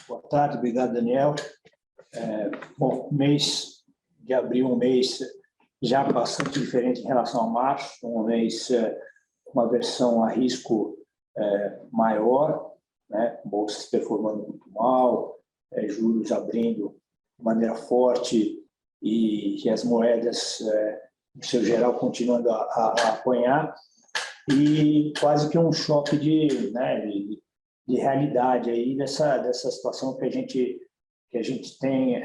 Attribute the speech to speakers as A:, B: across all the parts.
A: Boa tarde, obrigado, Daniel. Bom, mês de abril, um mês já bastante diferente em relação a março, um mês com uma versão a risco maior, né? Bolsas performando muito mal, juros abrindo de maneira forte e as moedas, no seu geral, continuando a apanhar, e quase que um choque de realidade aí dessa situação que a gente tem,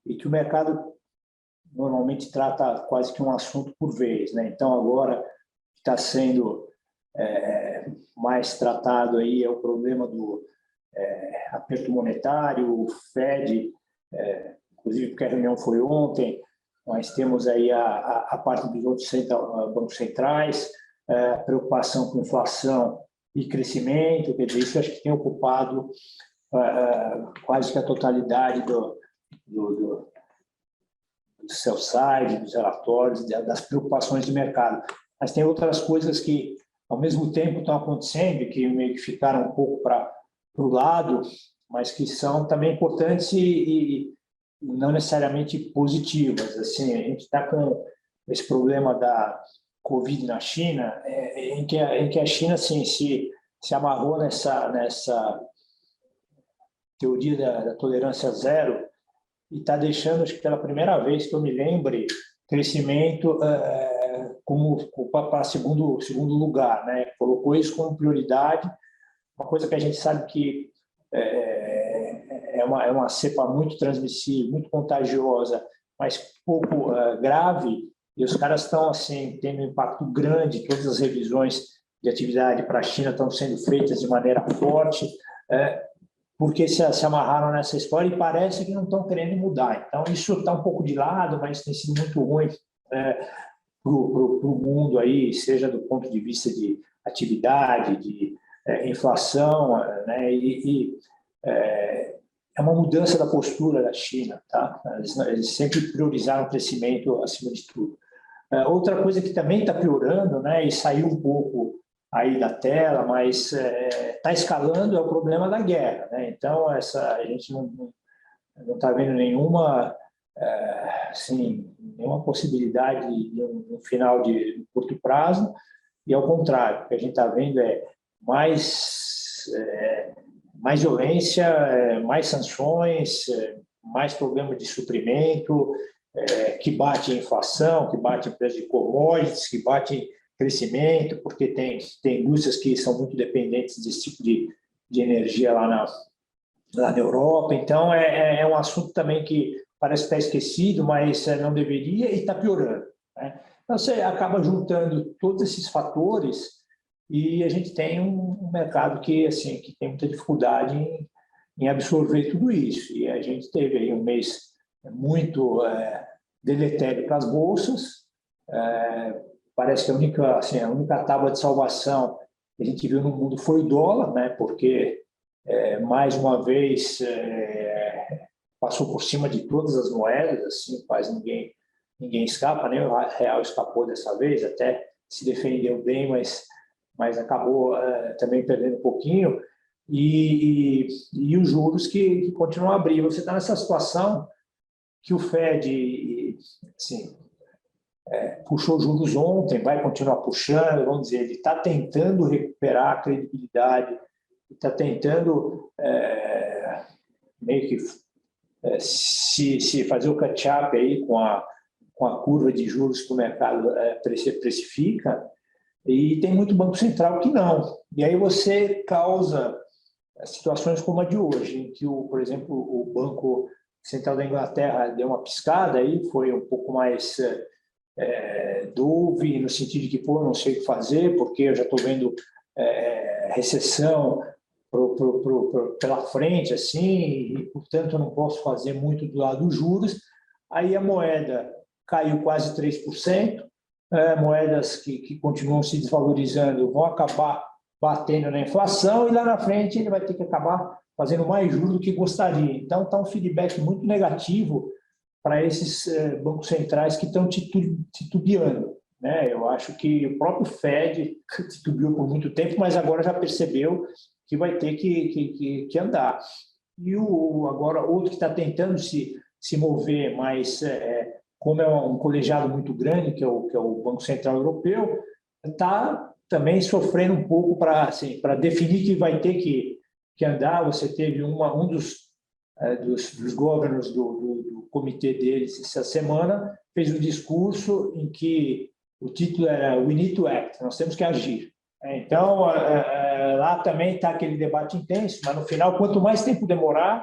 A: e que o mercado normalmente trata quase que um assunto por vez, né? Então agora está sendo mais tratado aí é o problema do aperto monetário, o Fed, inclusive porque a reunião foi ontem. Nós temos aí a parte dos outros bancos centrais, preocupação com inflação e crescimento, quer dizer, isso acho que tem ocupado quase que a totalidade do sell side, dos relatórios, das preocupações de mercado. Mas tem outras coisas que, ao mesmo tempo, estão acontecendo, que meio que ficaram um pouco para o lado, mas que são também importantes e não necessariamente positivas. Assim, a gente está com esse problema da Covid na China, em que a China assim, se amarrou nessa teoria da tolerância zero e está deixando, acho que pela primeira vez que eu me lembre, crescimento como para segundo lugar, né? Colocou isso como prioridade, uma coisa que a gente sabe que é uma cepa muito transmissível, muito contagiosa, mas pouco grave, e os caras estão assim tendo um impacto grande. Todas as revisões de atividade para a China estão sendo feitas de maneira forte, porque se amarraram nessa história e parece que não estão querendo mudar. Então, isso está um pouco de lado, mas tem sido muito ruim para o mundo, aí, seja do ponto de vista de atividade, de inflação, né? É uma mudança da postura da China, tá? Eles sempre priorizaram o crescimento acima de tudo. Outra coisa que também está piorando, né, e saiu um pouco aí da tela, mas está escalando, é o problema da guerra, né? Então, a gente não está vendo nenhuma possibilidade de um final de curto prazo, e ao contrário, o que a gente está vendo é mais violência, mais sanções, mais problemas de suprimento, que bate em inflação, que bate em preço de commodities, que bate em crescimento, porque tem indústrias que são muito dependentes desse tipo de energia lá na Europa. Então, é um assunto também que parece estar esquecido, mas não deveria, e está piorando, né? Então, você acaba juntando todos esses fatores e a gente tem um mercado que tem muita dificuldade em absorver tudo isso. E a gente teve aí um mês muito deletério para as bolsas. Parece que a única tábua de salvação que a gente viu no mundo foi o dólar, né? Porque, mais uma vez, passou por cima de todas as moedas, assim, quase ninguém escapa, nem o real escapou dessa vez, até se defendeu bem, mas acabou também perdendo um pouquinho, e os juros que continuam a abrir. Você está nessa situação que o Fed, assim, puxou juros ontem, vai continuar puxando, vamos dizer, ele está tentando recuperar a credibilidade, está tentando meio que se fazer o catch-up aí com a curva de juros que o mercado precifica, e tem muito banco central que não. E aí você causa situações como a de hoje, em que, por exemplo, o Banco Central da Inglaterra deu uma piscada, aí foi um pouco mais dove, no sentido de que, não sei o que fazer, porque eu já estou vendo recessão pela frente, assim, e, portanto, eu não posso fazer muito do lado dos juros. Aí a moeda caiu quase 3%, moedas que continuam se desvalorizando vão acabar batendo na inflação, e lá na frente ele vai ter que acabar fazendo mais juros do que gostaria. Então, está um feedback muito negativo para esses bancos centrais que estão titubeando, né? Eu acho que o próprio Fed titubeou por muito tempo, mas agora já percebeu que vai ter que andar. e agora outro que está tentando se mover, mas como é um colegiado muito grande, que é o Banco Central Europeu, está também sofrendo um pouco para definir que vai ter que andar. Você teve um dos governors do comitê deles essa semana, fez um discurso em que o título era "We need to act", nós temos que agir. Então, lá também está aquele debate intenso, mas no final, quanto mais tempo demorar,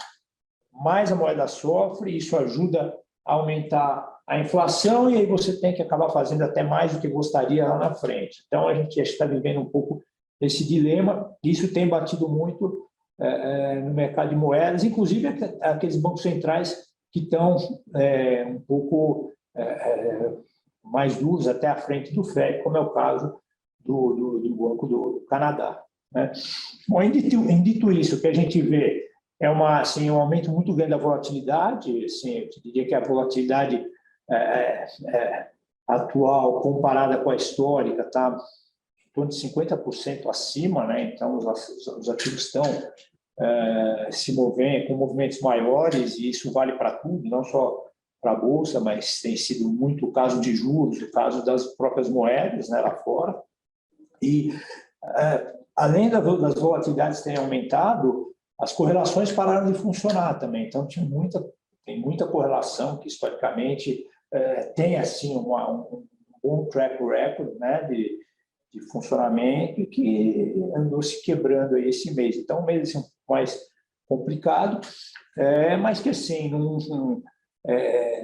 A: mais a moeda sofre, isso ajuda a aumentar a inflação, e aí você tem que acabar fazendo até mais do que gostaria lá na frente. Então, a gente está vivendo um pouco esse dilema, e isso tem batido muito no mercado de moedas, inclusive aqueles bancos centrais que estão um pouco mais duros, até à frente do FED, como é o caso do Banco do Canadá, né? Bom, em dito isso, o que a gente vê é um aumento muito grande da volatilidade. Assim, eu diria que a volatilidade atual, comparada com a histórica, está em torno de 50% acima, né? Então, os ativos estão se movendo com movimentos maiores, e isso vale para tudo, não só para a Bolsa, mas tem sido muito o caso de juros, o caso das próprias moedas, né, lá fora. E, além das volatilidades terem aumentado, as correlações pararam de funcionar também. Então, tem muita correlação que, historicamente, tem assim, um bom track record, né, de funcionamento, e que andou se quebrando aí esse mês. Então, um mês assim, mais complicado, mas que assim,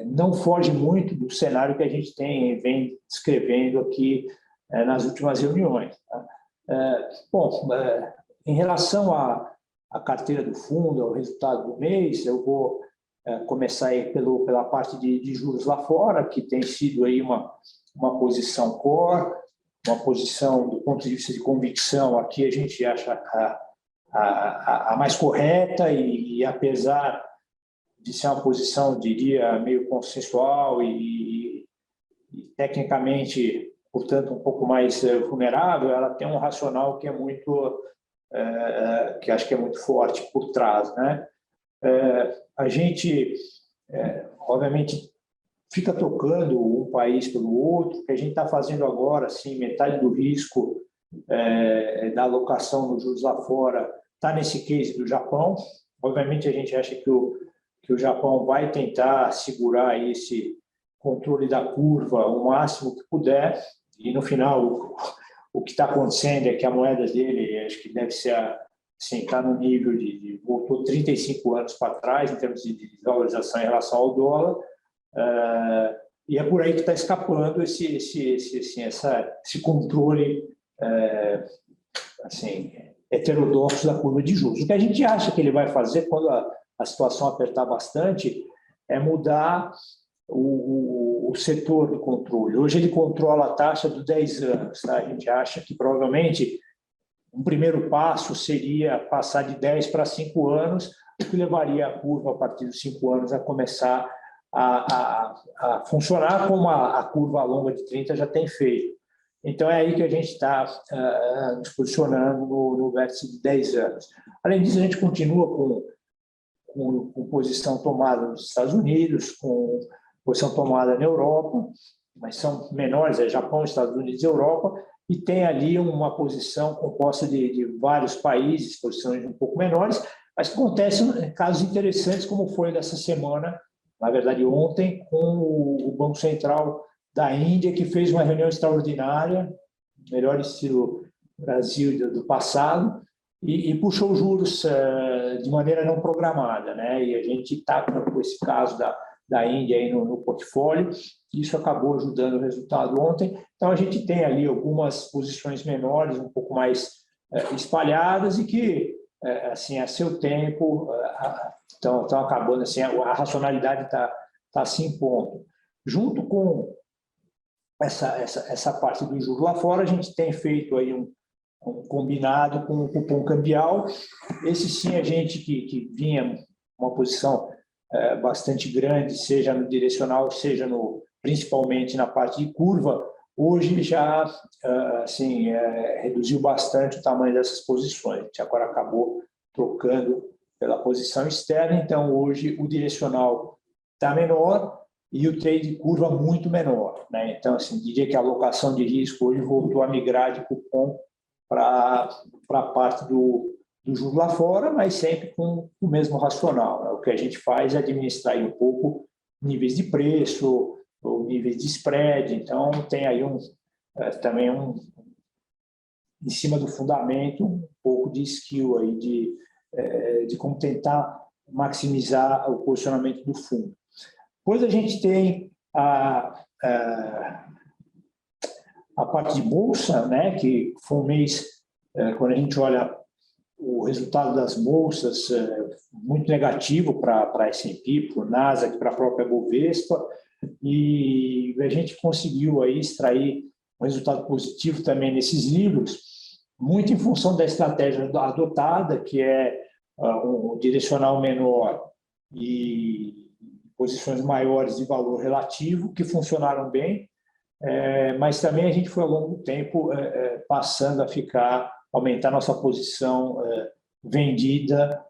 A: não foge muito do cenário que a gente vem descrevendo aqui nas últimas reuniões. Tá? Bom, em relação à carteira do fundo, ao resultado do mês, eu vou começar aí pela parte de juros lá fora, que tem sido aí uma posição core, uma posição do ponto de vista de convicção. Aqui a gente acha a mais correta, e apesar de ser uma posição, diria, meio consensual e tecnicamente, portanto, um pouco mais vulnerável, ela tem um racional que que acho que é muito forte por trás, né? A gente, obviamente, fica tocando um país pelo outro. O que a gente está fazendo agora, assim, metade do risco da alocação nos juros lá fora está nesse case do Japão. Obviamente, a gente acha que o Japão vai tentar segurar esse controle da curva o máximo que puder, e no final o que está acontecendo é que a moeda dele, acho que deve ser assim, está no nível voltou 35 anos para trás em termos de valorização em relação ao dólar, e é por aí que está escapando esse controle assim, heterodoxo da curva de juros. O que a gente acha que ele vai fazer quando a situação apertar bastante é mudar o setor do controle. Hoje ele controla a taxa dos 10 anos. Tá? A gente acha que provavelmente um primeiro passo seria passar de 10 para 5 anos, o que levaria a curva, a partir dos 5 anos, a começar a funcionar como a curva longa de 30 já tem feito. Então, é aí que a gente está nos posicionando no vértice de 10 anos. Além disso, a gente continua com posição tomada nos Estados Unidos, com posição tomada na Europa, mas são menores, Japão, Estados Unidos e Europa, e tem ali uma posição composta de vários países, posições um pouco menores, mas acontecem casos interessantes, como foi dessa semana, na verdade ontem, com o Banco Central da Índia, que fez uma reunião extraordinária, melhor estilo Brasil do passado, e puxou juros de maneira não programada, né? E a gente está com esse caso da Índia aí no portfólio. Isso acabou ajudando o resultado ontem. Então, a gente tem ali algumas posições menores, um pouco mais espalhadas, e que, assim, a seu tempo, estão acabando, assim, a racionalidade está se impondo. Junto com essa parte do juro lá fora, a gente tem feito aí um combinado com o cupom cambial. Esse sim, a gente que vinha uma posição bastante grande, seja no direcional, seja principalmente na parte de curva, hoje já reduziu bastante o tamanho dessas posições. A gente agora acabou trocando pela posição externa. Então, hoje, o direcional está menor e o trade curva muito menor, né? Então, assim, diria que a alocação de risco hoje voltou a migrar de cupom para a parte do juro lá fora, mas sempre com o mesmo racional, né? O que a gente faz é administrar aí um pouco níveis de preço, ou níveis de spread. Então, tem aí também em cima do fundamento, um pouco de skill aí de como tentar maximizar o posicionamento do fundo. Depois a gente tem a parte de bolsa, né, que foi um mês, quando a gente olha o resultado das bolsas, muito negativo para a S&P, para o Nasdaq, para a própria Bovespa, e a gente conseguiu aí extrair um resultado positivo também nesses livros, muito em função da estratégia adotada, que é um direcional menor e posições maiores de valor relativo, que funcionaram bem, mas também a gente foi, ao longo do tempo, passando a aumentar nossa posição vendida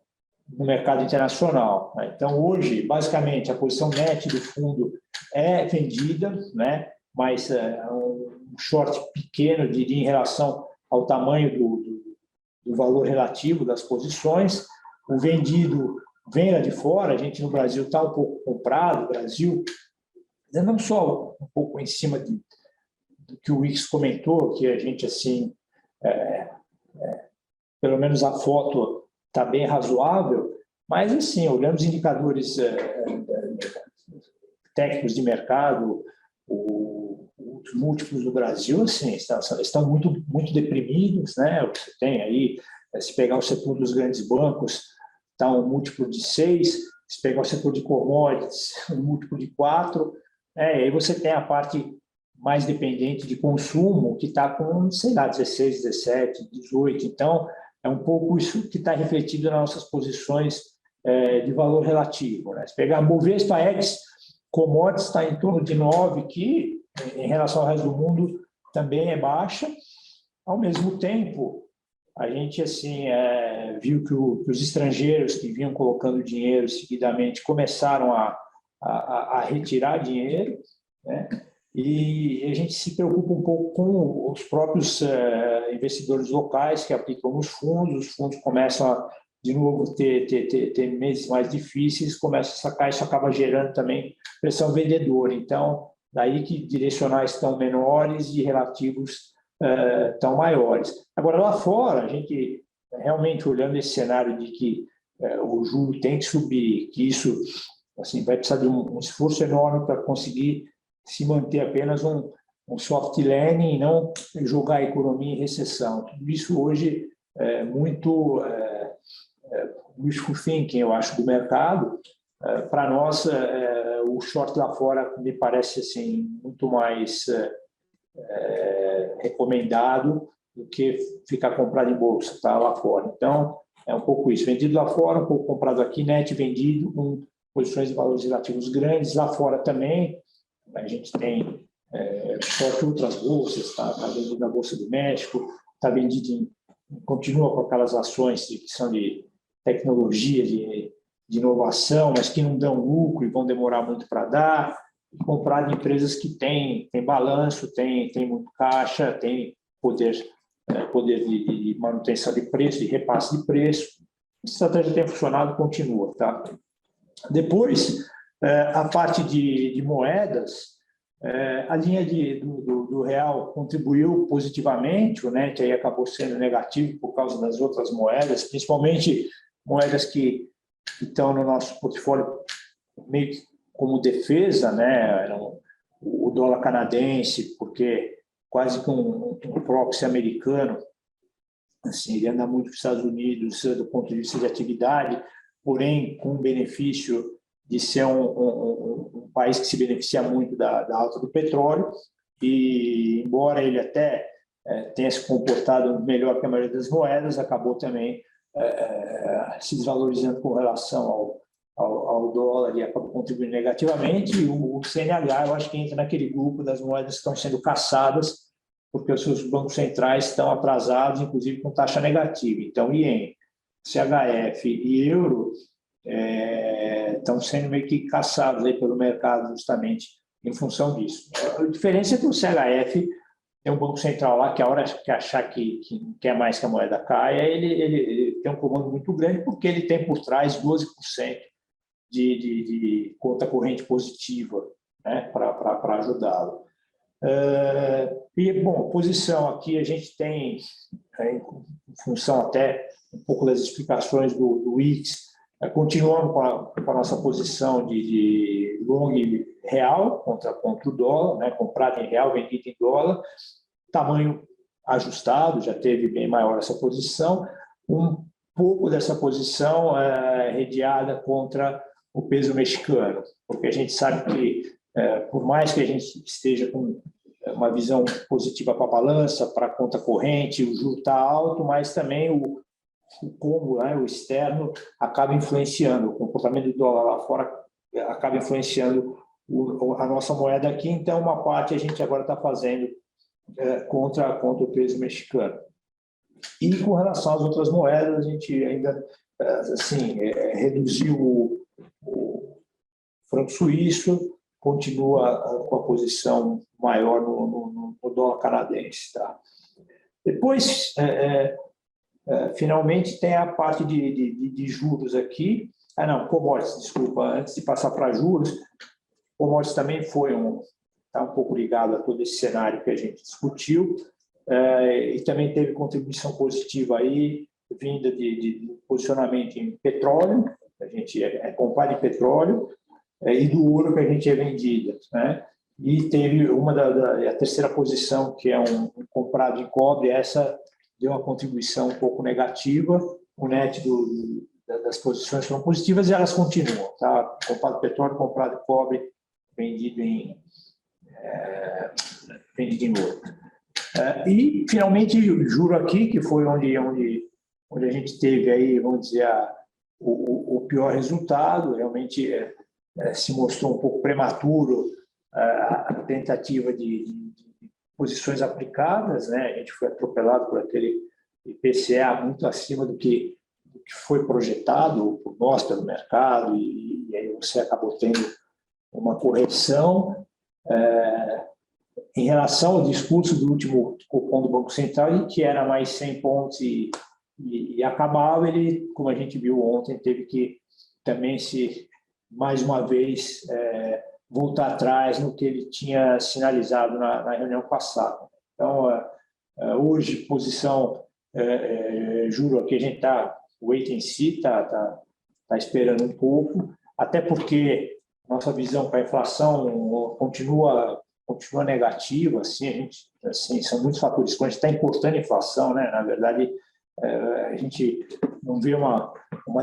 A: no mercado internacional, né? Então, hoje, basicamente, a posição net do fundo é vendida, né? Mas um short pequeno, diria, em relação ao tamanho do valor relativo das posições. O vendido vem lá de fora, a gente no Brasil está um pouco comprado, o Brasil, não só um pouco em cima do que o Wix comentou, que a gente, assim, pelo menos a foto está bem razoável, mas, assim, olhando os indicadores técnicos de mercado, os múltiplos do Brasil, assim, estão muito, muito deprimidos, né? Você tem aí, se pegar o setor dos grandes bancos, está um múltiplo de 6, se pegar o setor de commodities, um múltiplo de 4, e aí você tem a parte mais dependente de consumo, que está com, sei lá, 16, 17, 18. Então, é um pouco isso que está refletido nas nossas posições de valor relativo, né? Se pegar a Bovespa X, commodities está em torno de 9, que, em relação ao resto do mundo, também é baixa. Ao mesmo tempo, a gente, assim, viu que os estrangeiros que vinham colocando dinheiro seguidamente começaram a retirar dinheiro, né? E a gente se preocupa um pouco com os próprios investidores locais que aplicam nos fundos. Os fundos começam a, de novo, ter meses mais difíceis, começa a sacar, isso acaba gerando também pressão vendedora. Então, daí que direcionais estão menores e relativos estão maiores. Agora, lá fora, a gente realmente olhando esse cenário de que o juro tem que subir, que isso, assim, vai precisar de um esforço enorme para conseguir se manter apenas um soft landing e não jogar a economia em recessão. Tudo isso hoje é muito wishful thinking, eu acho, do mercado. Para nós, o short lá fora me parece, assim, muito mais recomendado do que ficar comprado em bolsa, tá, lá fora. Então, é um pouco isso. Vendido lá fora, um pouco comprado aqui, net vendido, com posições de valores relativos grandes. Lá fora também, a gente tem short outras bolsas, está vendido na Bolsa do México, está vendido continua com aquelas ações que são de tecnologia, de inovação, mas que não dão lucro e vão demorar muito para dar, e comprar de empresas que têm balanço, têm muito caixa, têm poder de manutenção de preço, de repasse de preço. A estratégia tem funcionado, continua, tá? Depois, a parte de moedas, a linha do real contribuiu positivamente, né, que aí acabou sendo negativo por causa das outras moedas, principalmente moedas que estão no nosso portfólio meio que como defesa, né, o dólar canadense, porque quase que um proxy americano, assim, ele anda muito para os Estados Unidos do ponto de vista de atividade, porém com o benefício de ser um país que se beneficia muito da alta do petróleo, e embora ele até tenha se comportado melhor que a maioria das moedas, acabou também se desvalorizando com relação ao dólar e acabou contribuindo negativamente. E o CNH, eu acho que entra naquele grupo das moedas que estão sendo caçadas porque os seus bancos centrais estão atrasados, inclusive com taxa negativa. Então, o iene, CHF e euro estão sendo meio que caçados aí pelo mercado justamente em função disso. A diferença é que o CHF tem um Banco Central lá que a hora que achar que não quer mais que a moeda caia, ele tem um comando muito grande porque ele tem por trás 12% de conta corrente positiva, né, para ajudá-lo. E, bom, posição aqui a gente tem, em função até um pouco das explicações do IX, continuamos com a nossa posição de long real contra o dólar, né, comprado em real, vendido em dólar, tamanho ajustado, já teve bem maior essa posição, um pouco dessa posição redeada contra o peso mexicano, porque a gente sabe que, por mais que a gente esteja com uma visão positiva para a balança, para a conta corrente, o juro está alto, mas também o combo, né, o externo, acaba influenciando, o comportamento do dólar lá fora acaba influenciando a nossa moeda aqui, então uma parte a gente agora está fazendo contra o peso mexicano. E com relação às outras moedas, a gente ainda assim, reduziu o franco suíço, continua com a posição maior no dólar canadense. Tá? Depois, finalmente, tem a parte de juros aqui. Não, commodities, desculpa, antes de passar para juros, commodities também está um pouco ligado a todo esse cenário que a gente discutiu, e também teve contribuição positiva aí, vinda de posicionamento em petróleo, a gente comprado em petróleo, e do ouro que a gente é vendido, né? E teve a terceira posição, que é um comprado em cobre, essa deu uma contribuição um pouco negativa, o net das posições foram positivas e elas continuam, tá? Comprado petróleo, comprado em cobre, vendido em ouro. E, finalmente, o juro aqui, que foi onde a gente teve aí, vamos dizer, o pior resultado, realmente se mostrou um pouco prematuro a tentativa de posições aplicadas, né? A gente foi atropelado por aquele IPCA muito acima do que foi projetado por nós, pelo mercado, e aí você acabou tendo uma correção. Em relação ao discurso do último cupom do Banco Central, que era mais 100 pontos e acabava, ele, como a gente viu ontem, teve que também mais uma vez, voltar atrás no que ele tinha sinalizado na reunião passada. Então, hoje, posição, juro aqui, a gente está, wait and see, está esperando um pouco, até porque nossa visão para a inflação continua negativa, assim, são muitos fatores. Quando a gente está importando a inflação, né, na verdade, a gente não vê uma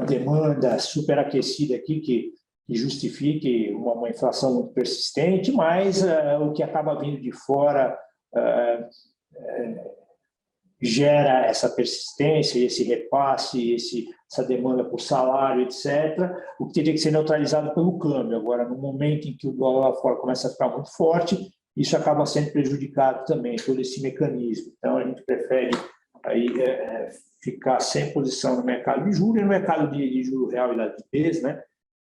A: demanda superaquecida aqui que justifique uma inflação muito persistente, mas o que acaba vindo de fora gera essa persistência, esse repasse, essa demanda por salário, etc., o que teria que ser neutralizado pelo câmbio. Agora, no momento em que o dólar lá fora começa a ficar muito forte, isso acaba sendo prejudicado também, todo esse mecanismo. Então, a gente prefere aí, ficar sem posição no mercado de juros e no mercado de juro real e da liquidez, né?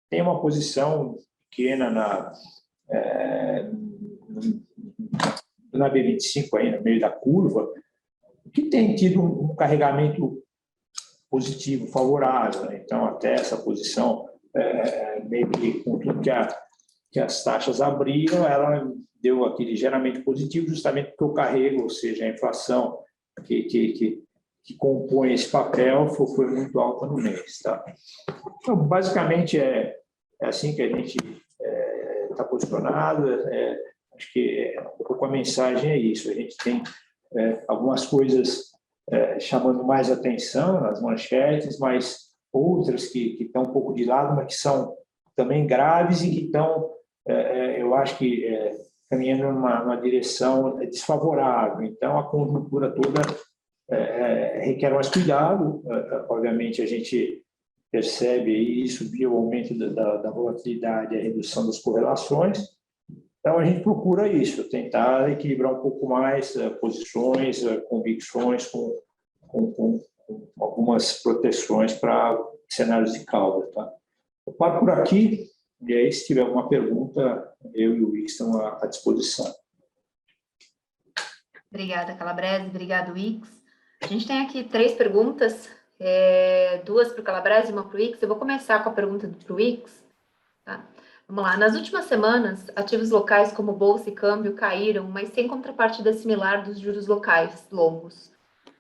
A: Tem uma posição pequena na B25, aí no meio da curva, que tem tido um carregamento positivo, favorável, né? Então, até essa posição, meio que com tudo que as taxas abriram, ela deu aqui ligeiramente positivo, justamente porque o carrego, ou seja, a inflação que compõe esse papel foi muito alta no mês. Tá? Então, basicamente, é assim que a gente está posicionado. Acho que um pouco a mensagem é isso. A gente tem algumas coisas chamando mais atenção nas manchetes, mas outras que estão um pouco de lado, mas que são também graves e que estão, eu acho que, caminhando numa direção desfavorável. Então, a conjuntura toda requer mais cuidado. Obviamente, a gente percebe isso via o aumento da volatilidade e a redução das correlações. Então, a gente procura isso, tentar equilibrar um pouco mais posições, convicções com algumas proteções para cenários de cauda. Tá? Eu paro por aqui, e aí, se tiver alguma pergunta, eu e o Wix estão à disposição.
B: Obrigada, Calabrese. Obrigado, Wix. A gente tem aqui 3 perguntas, 2 para o Calabrese e 1 para o Wix. Eu vou começar com a pergunta para o Wix. Tá? Vamos lá. Nas últimas semanas, ativos locais como bolsa e câmbio caíram, mas sem contrapartida similar dos juros locais longos.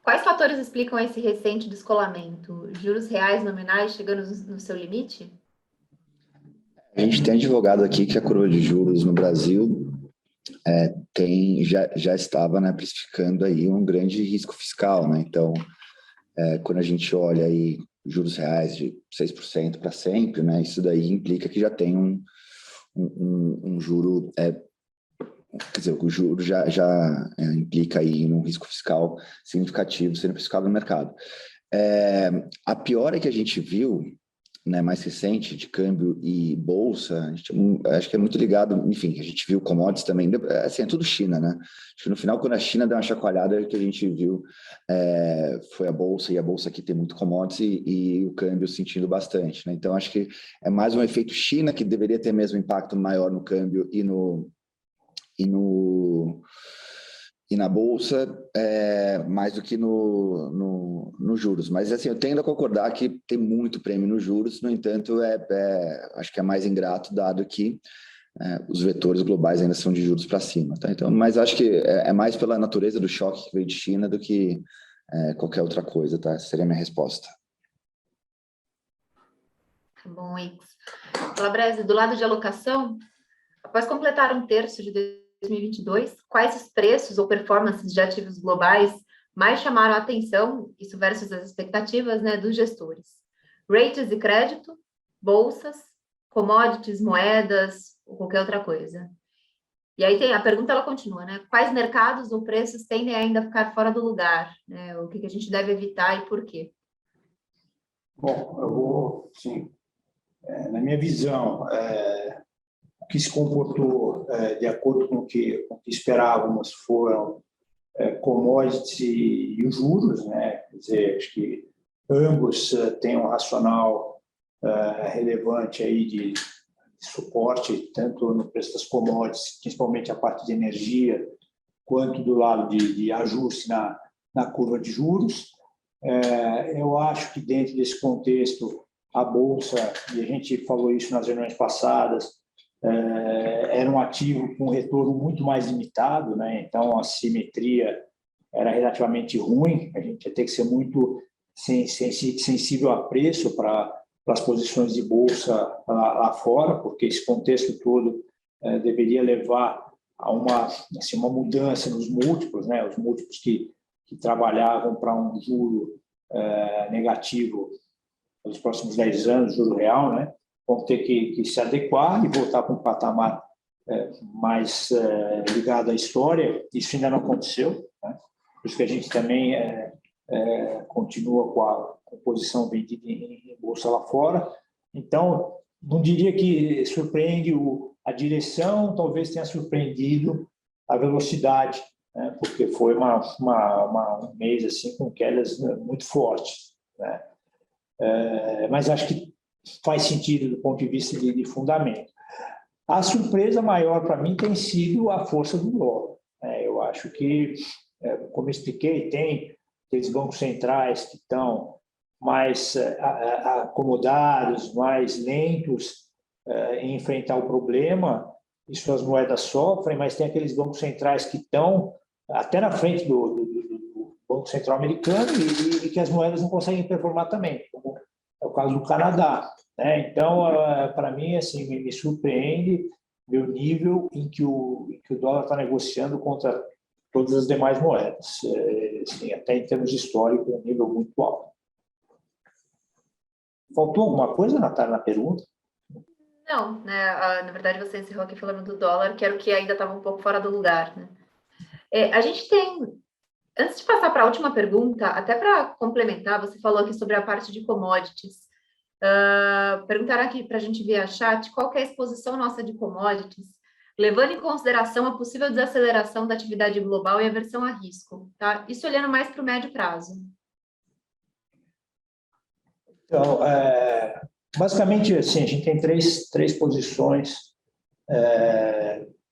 B: Quais fatores explicam esse recente descolamento? Juros reais nominais chegando no seu limite?
C: A gente tem advogado aqui que a curva de juros no Brasil já estava, né, precificando aí um grande risco fiscal, né? Então, quando a gente olha aí juros reais de 6% para sempre, né, isso daí implica que já tem um juro, quer dizer, o juro já implica aí um risco fiscal significativo sendo precificado no mercado. A piora que a gente viu, né, mais recente, de câmbio e bolsa, acho que é muito ligado, enfim, a gente viu commodities também, assim, é tudo China, né? Acho que no final, quando a China deu uma chacoalhada, que a gente viu foi a bolsa, e a bolsa aqui tem muito commodities e o câmbio sentindo bastante, né? Então, acho que é mais um efeito China, que deveria ter mesmo impacto maior no câmbio e na bolsa, mais do que no juros. Mas, assim, eu tendo a concordar que tem muito prêmio nos juros, no entanto, acho que é mais ingrato, dado que os vetores globais ainda são de juros para cima. Tá? Então, mas acho que é mais pela natureza do choque que veio de China do que qualquer outra coisa. Tá? Essa seria a minha resposta.
B: Tá bom, Wix. Calabrese, do lado de alocação, após completar 1/3 de 2022, quais os preços ou performances de ativos globais mais chamaram a atenção, isso versus as expectativas, né, dos gestores? Rates de crédito, bolsas, commodities, moedas ou qualquer outra coisa. E aí a pergunta, ela continua, né? Quais mercados ou preços tendem ainda a ficar fora do lugar? Né? O que a gente deve evitar e por quê?
A: Bom, eu vou, sim, na minha visão, o que se comportou de acordo com o que esperávamos foram commodities e os juros, né? Quer dizer, acho que ambos têm um racional relevante aí de suporte, tanto no preço das commodities, principalmente a parte de energia, quanto do lado de ajuste na curva de juros. Eu acho que dentro desse contexto, a Bolsa, e a gente falou isso nas reuniões passadas, era um ativo com retorno muito mais limitado, né? Então a simetria era relativamente ruim, a gente ia ter que ser muito sensível a preço para as posições de bolsa lá fora, porque esse contexto todo deveria levar a uma mudança nos múltiplos, né? Os múltiplos que trabalhavam para um juro negativo nos próximos 10 anos, juro real, né? Vão ter que se adequar e voltar para um patamar mais ligado à história. Isso ainda não aconteceu, né? Por isso que a gente também continua com a composição vendida em bolsa lá fora. Então, não diria que surpreende a direção, talvez tenha surpreendido a velocidade, né? Porque foi um mês assim, com quedas muito fortes, né? Mas acho que faz sentido do ponto de vista de fundamento. A surpresa maior para mim tem sido a força do dólar. Eu acho que, como eu expliquei, tem aqueles bancos centrais que estão mais acomodados, mais lentos em enfrentar o problema, e suas moedas sofrem, mas tem aqueles bancos centrais que estão até na frente do Banco Central americano e que as moedas não conseguem performar também, como é o caso do Canadá, né? Então, para mim, assim, me surpreende ver o nível em que o dólar está negociando contra todas as demais moedas, assim, até em termos históricos, um nível muito alto. Faltou alguma coisa, Natália, na pergunta?
B: Não, né? Na verdade, você encerrou aqui falando do dólar, que era o que ainda estava um pouco fora do lugar, né? A gente tem... Antes de passar para a última pergunta, até para complementar, você falou aqui sobre a parte de commodities. Perguntaram aqui para a gente via chat qual que é a exposição nossa de commodities, levando em consideração a possível desaceleração da atividade global e aversão a risco, tá? Isso olhando mais para o médio prazo.
A: Então, basicamente, assim, a gente tem três posições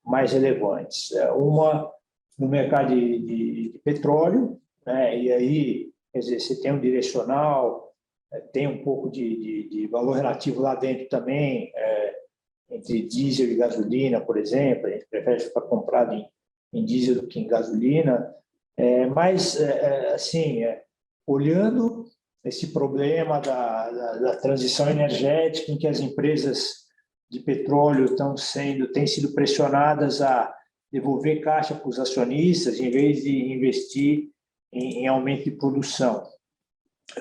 A: mais relevantes. Uma no mercado de petróleo, né? E aí, quer dizer, você tem um direcional, tem um pouco de valor relativo lá dentro também, entre diesel e gasolina, por exemplo. A gente prefere ficar comprado em diesel do que em gasolina. Mas, assim, olhando esse problema da transição energética, em que as empresas de petróleo têm sido pressionadas a devolver caixa para os acionistas, em vez de investir em aumento de produção.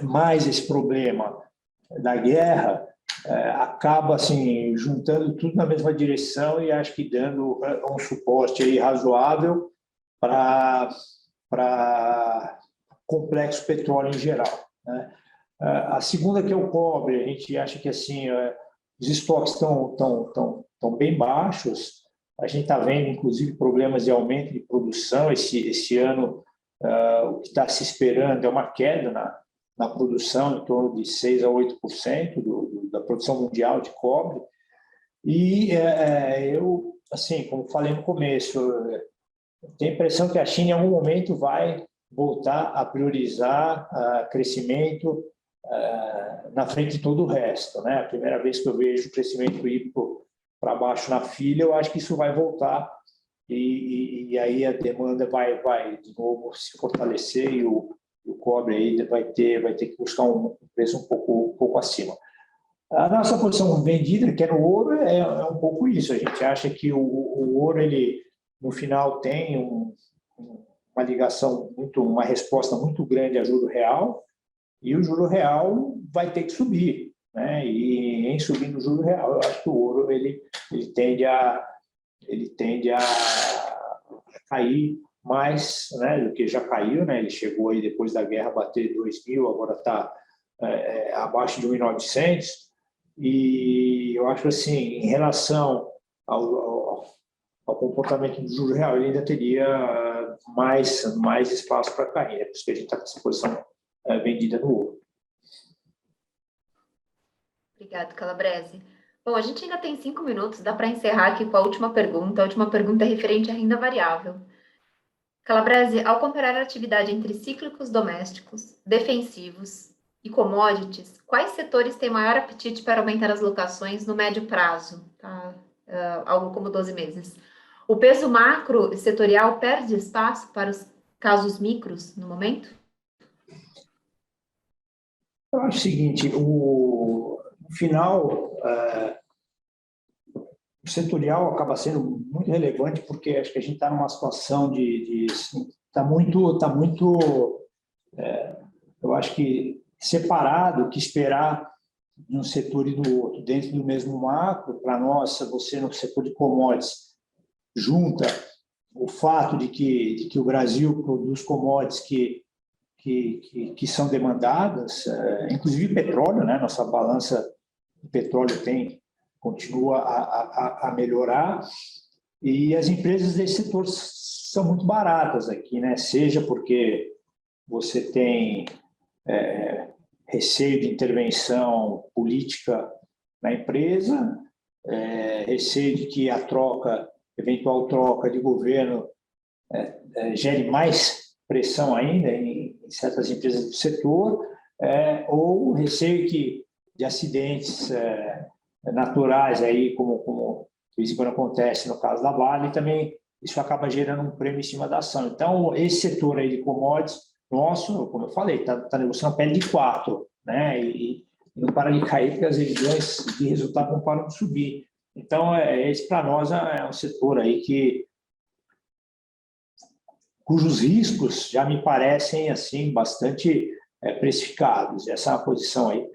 A: Mas esse problema da guerra acaba assim, juntando tudo na mesma direção e acho que dando um suporte aí razoável para complexo petróleo em geral, né? A segunda, que é o cobre, a gente acha que assim, os estoques estão bem baixos. A gente está vendo, inclusive, problemas de aumento de produção. Esse ano, o que está se esperando é uma queda na produção, em torno de 6% a 8% da produção mundial de cobre. E eu, assim, como falei no começo, tenho a impressão que a China, em algum momento, vai voltar a priorizar crescimento na frente de todo o resto, né? A primeira vez que eu vejo o crescimento ir para baixo na fila, eu acho que isso vai voltar e aí a demanda vai de novo se fortalecer e o cobre aí vai ter que buscar um preço um pouco acima. A nossa posição vendida, que é no ouro, é um pouco isso. A gente acha que o ouro, ele no final tem uma ligação uma resposta muito grande a juro real, e o juro real vai ter que subir, né? E em subindo o juro real, eu acho que o ouro ele tende a cair mais, né, do que já caiu, né? Ele chegou aí depois da guerra a bater 2.000, agora está abaixo de 1.900, e eu acho assim, em relação ao comportamento do juro real, ele ainda teria mais espaço para cair. É por isso que a gente está com essa posição vendida no ouro.
B: Obrigado, Calabrese. Bom, a gente ainda tem 5 minutos, dá para encerrar aqui com a última pergunta. A última pergunta é referente à renda variável. Calabrese, ao comparar a atividade entre cíclicos domésticos, defensivos e commodities, quais setores têm maior apetite para aumentar as locações no médio prazo? Tá? Algo como 12 meses. O peso macro setorial perde espaço para os casos micros no momento?
A: Eu acho o seguinte, no final, o setorial acaba sendo muito relevante, porque acho que a gente está numa situação está muito, eu acho que separado, que esperar de um setor e do outro, dentro do mesmo macro. Para nós, você no setor de commodities junta o fato de que o Brasil produz commodities que são demandadas, inclusive petróleo, né? Nossa balança de petróleo continua a melhorar, e as empresas desse setor são muito baratas aqui, né? Seja porque você tem receio de intervenção política na empresa, receio de que a eventual troca de governo gere mais pressão ainda em certas empresas do setor, ou receio de acidentes naturais, aí, como de vez em quando acontece no caso da Vale, também isso acaba gerando um prêmio em cima da ação. Então, esse setor aí de commodities, nosso, como eu falei, está negociando a pele de 4, né? E não para de cair, porque as regiões de resultado não param de subir. Então, esse para nós é um setor aí cujos riscos já me parecem assim bastante precificados. Essa é uma posição aí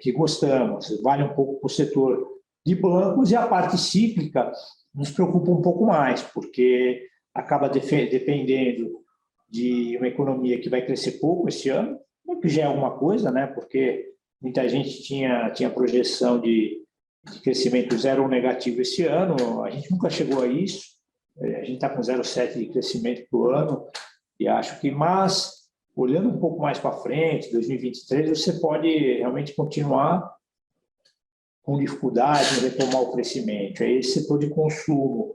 A: que gostamos. Vale um pouco para o setor de bancos, e a parte cíclica nos preocupa um pouco mais, porque acaba dependendo de uma economia que vai crescer pouco esse ano, o que já é alguma coisa, né? Porque muita gente tinha projeção de crescimento zero ou negativo esse ano. A gente nunca chegou a isso. A gente está com 0,7 de crescimento por ano, e acho que, mas olhando um pouco mais para frente, 2023, você pode realmente continuar com dificuldade em retomar o crescimento. Aí esse setor de consumo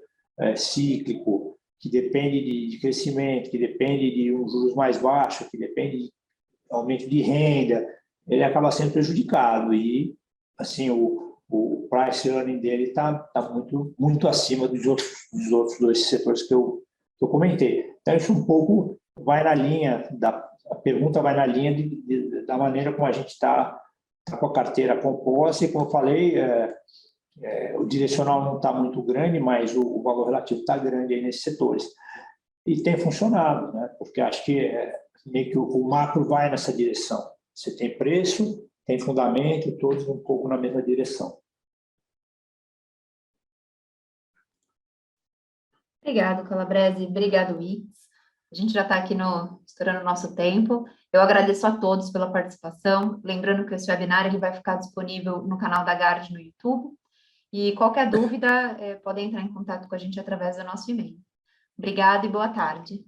A: cíclico, que depende de crescimento, que depende de juros mais baixos, que depende de aumento de renda, ele acaba sendo prejudicado. E, assim, o price earning dele está muito acima dos outros dois setores que eu comentei. Então, isso um pouco vai na linha, a pergunta vai na linha da maneira como a gente está com a carteira composta, e como eu falei, o direcional não está muito grande, mas o valor relativo está grande aí nesses setores. E tem funcionado, né? Porque acho que meio que o macro vai nessa direção. Você tem preço, tem fundamento, todos um pouco na mesma direção.
B: Obrigado, Calabrese. Obrigado, Ix. A gente já está aqui estourando o nosso tempo. Eu agradeço a todos pela participação. Lembrando que esse webinar ele vai ficar disponível no canal da Gard no YouTube. E qualquer dúvida, podem entrar em contato com a gente através do nosso e-mail. Obrigada e boa tarde.